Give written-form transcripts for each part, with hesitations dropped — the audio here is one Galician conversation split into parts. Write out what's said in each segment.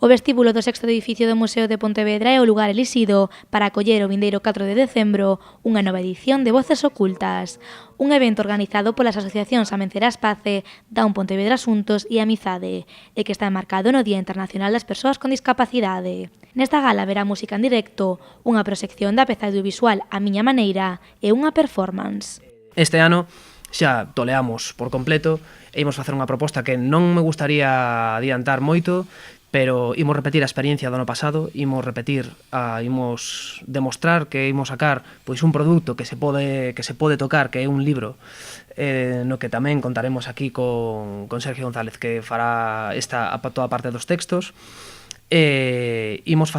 O vestíbulo do sexto edificio do Museo de Pontevedra é o lugar elixido para acoller o vindeiro 4 de decembro unha nova edición de Voces Ocultas, un evento organizado polas asociacións Amencerás Pace, Down Pontevedra Asuntos e Amizade, e que está enmarcado no Día Internacional das Persoas con Discapacidade. Nesta gala verá música en directo, unha proxección da peza audiovisual A Miña Maneira e unha performance. Este ano xa toleamos por completo e imos facer unha proposta que non me gustaría adiantar moito, pero imos repetir a experiencia do ano pasado, imos demostrar que imos sacar pois un produto que se pode tocar, que é un libro, no que tamén contaremos aquí con Sergio González, que fará toda a parte dos textos. Imos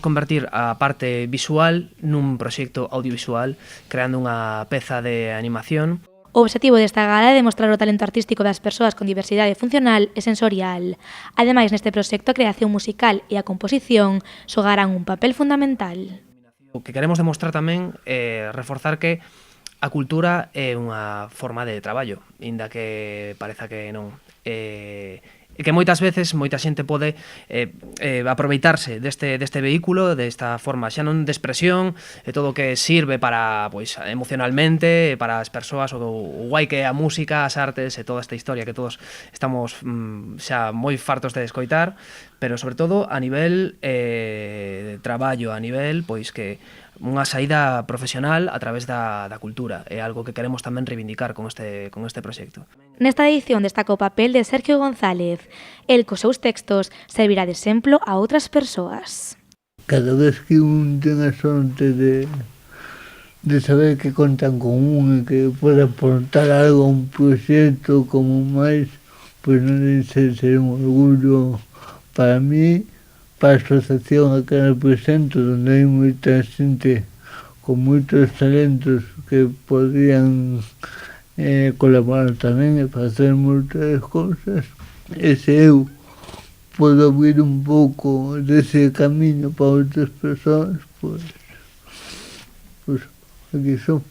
convertir a parte visual nun proxecto audiovisual, creando unha peza de animación. O obxectivo desta gala é demostrar o talento artístico das persoas con diversidade funcional e sensorial. Ademais, neste proxecto, a creación musical e a composición xogarán un papel fundamental. O que queremos demostrar tamén é reforzar que a cultura é unha forma de traballo, inda que pareza que non. E que moitas veces moita xente pode aproveitarse deste vehículo, desta forma xa non de expresión, e todo o que sirve para, pois, emocionalmente, para as persoas, o guai que é a música, as artes e toda esta historia que todos estamos xa moi fartos de escoitar, pero sobre todo a nivel de traballo, a nivel, pois, que unha saída profesional a través da cultura. É algo que queremos tamén reivindicar con este proxecto. Nesta edición destaca o papel de Sergio González. El, cos seus textos, servirá de exemplo a outras persoas. Cada vez que un ten a sorte de saber que contan con un e que pode aportar algo a un proxecto como máis, pois non deixa de ser un orgullo para mí, para a asociación a que represento, onde hai moita xente con moitos talentos que podrían colaborar tamén e facer moitas cousas. E se eu podo abrir un pouco dese camiño para outras persoas, pois aquí son.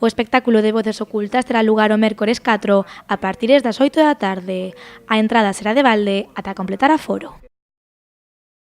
O espectáculo de Voces Ocultas terá lugar o mércores 4 a partir das 8 da tarde. A entrada será de balde ata completar aforo.